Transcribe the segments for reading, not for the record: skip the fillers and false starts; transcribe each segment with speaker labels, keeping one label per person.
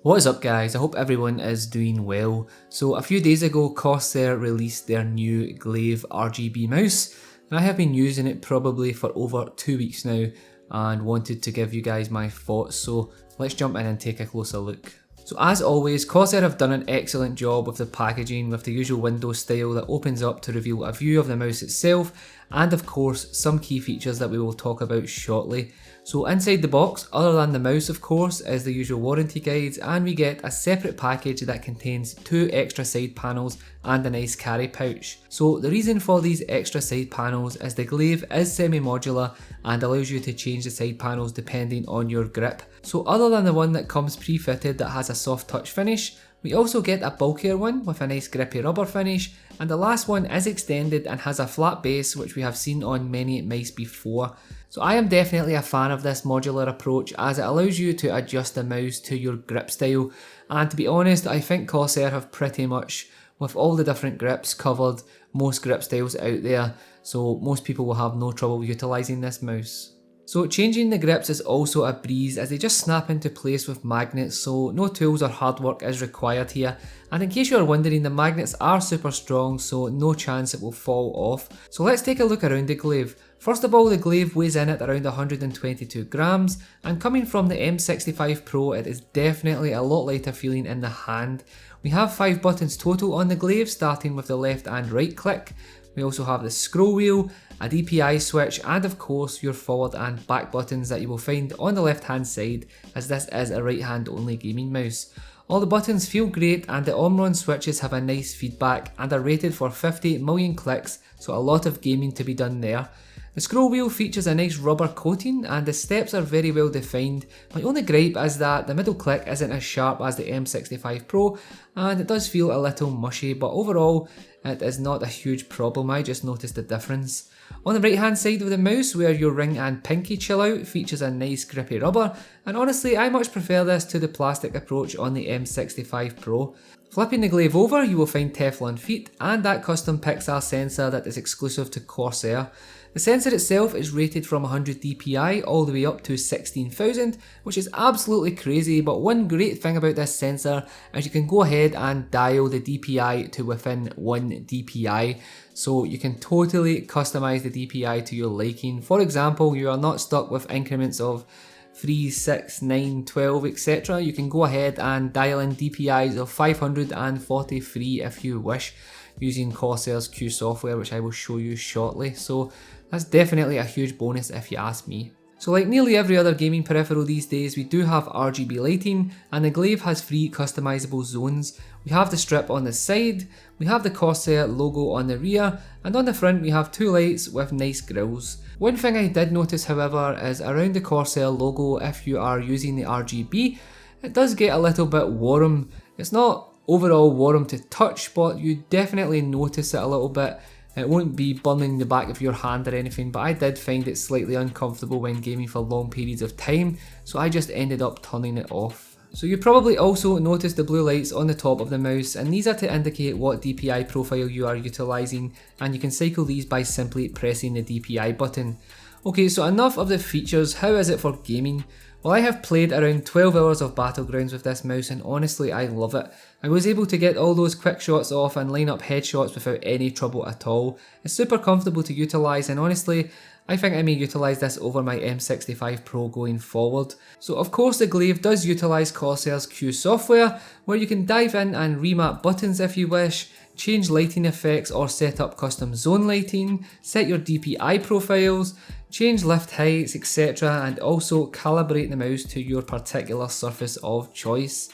Speaker 1: What is up guys, I hope everyone is doing well. So a few days ago Corsair released their new Glaive RGB mouse and I have been using it probably for over 2 weeks now and wanted to give you guys my thoughts, so let's jump in and take a closer look. So as always, Corsair have done an excellent job with the packaging with the usual window style that opens up to reveal a view of the mouse itself and of course some key features that we will talk about shortly. So inside the box, other than the mouse of course, is the usual warranty guides, and we get a separate package that contains 2 extra side panels and a nice carry pouch. So the reason for these extra side panels is the Glaive is semi-modular and allows you to change the side panels depending on your grip. So other than the one that comes pre-fitted that has a soft touch finish, we also get a bulkier one with a nice grippy rubber finish, and the last one is extended and has a flat base, which we have seen on many mice before. So I am definitely a fan of this modular approach as it allows you to adjust the mouse to your grip style, and to be honest I think Corsair have pretty much, with all the different grips, covered most grip styles out there, so most people will have no trouble utilising this mouse. So changing the grips is also a breeze as they just snap into place with magnets, so no tools or hard work is required here. And in case you are wondering, the magnets are super strong, so no chance it will fall off. So let's take a look around the Glaive. First of all, the Glaive weighs in at around 122 grams, and coming from the M65 Pro it is definitely a lot lighter feeling in the hand. We have 5 buttons total on the Glaive, starting with the left and right click. We also have the scroll wheel, a DPI switch, and of course your forward and back buttons that you will find on the left hand side, as this is a right hand only gaming mouse. All the buttons feel great and the Omron switches have a nice feedback and are rated for 50 million clicks, so a lot of gaming to be done there. The scroll wheel features a nice rubber coating and the steps are very well defined. My only gripe is that the middle click isn't as sharp as the M65 Pro and it does feel a little mushy, but overall it is not a huge problem, I just noticed the difference. On the right hand side of the mouse, where your ring and pinky chill out, features a nice grippy rubber, and honestly I much prefer this to the plastic approach on the M65 Pro. Flipping the Glaive over, you will find Teflon feet and that custom Pixar sensor that is exclusive to Corsair. The sensor itself is rated from 100 dpi all the way up to 16,000, which is absolutely crazy, but one great thing about this sensor is you can go ahead and dial the dpi to within 1 dpi, so you can totally customize the dpi to your liking. For example, you are not stuck with increments of 3, 6, 9, 12, etc. You can go ahead and dial in DPIs of 543 if you wish, using Corsair's Q software, which I will show you shortly. So that's definitely a huge bonus if you ask me. So like nearly every other gaming peripheral these days, we do have RGB lighting, and the Glaive has 3 customizable zones. We have the strip on the side, we have the Corsair logo on the rear, and on the front we have 2 lights with nice grills. One thing I did notice however is around the Corsair logo, if you are using the RGB, it does get a little bit warm. It's not overall warm to touch, but you definitely notice it a little bit. It won't be burning the back of your hand or anything, but I did find it slightly uncomfortable when gaming for long periods of time, so I just ended up turning it off. So you probably also noticed the blue lights on the top of the mouse, and these are to indicate what DPI profile you are utilising, and you can cycle these by simply pressing the DPI button. Okay, so enough of the features. How is it for gaming? Well, I have played around 12 hours of Battlegrounds with this mouse and honestly I love it. I was able to get all those quick shots off and line up headshots without any trouble at all. It's super comfortable to utilise, and honestly I think I may utilise this over my M65 Pro going forward. So of course the Glaive does utilise Corsair's Q software, where you can dive in and remap buttons if you wish, change lighting effects or set up custom zone lighting, set your DPI profiles, change lift heights, etc., and also calibrate the mouse to your particular surface of choice.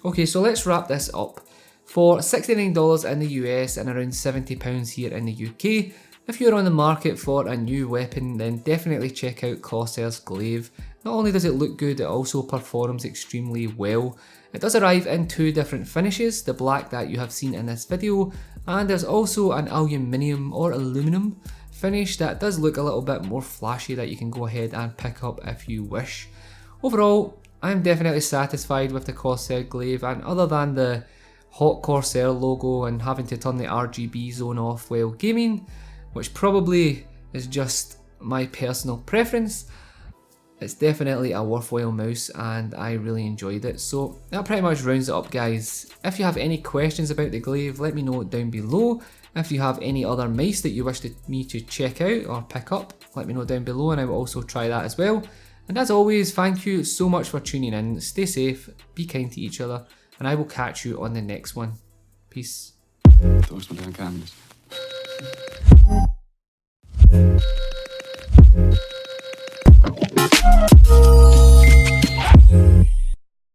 Speaker 1: Okay, so let's wrap this up. For $69 in the US and around £70 here in the UK, if you're on the market for a new weapon, then definitely check out Corsair's Glaive. Not only does it look good, it also performs extremely well. It does arrive in 2 different finishes, the black that you have seen in this video, and there's also an aluminium or aluminum finish that does look a little bit more flashy that you can go ahead and pick up if you wish. Overall, I'm definitely satisfied with the Corsair Glaive, and other than the hot Corsair logo and having to turn the RGB zone off while gaming, which probably is just my personal preference, It's definitely a worthwhile mouse and I really enjoyed it. So that pretty much rounds it up, guys. If you have any questions about the Glaive, let me know down below. If you have any other mice that you wish me to check out or pick up, let me know down below and I will also try that as well. And as always, thank you so much for tuning in. Stay safe, be kind to each other, and I will catch you on the next one. Peace.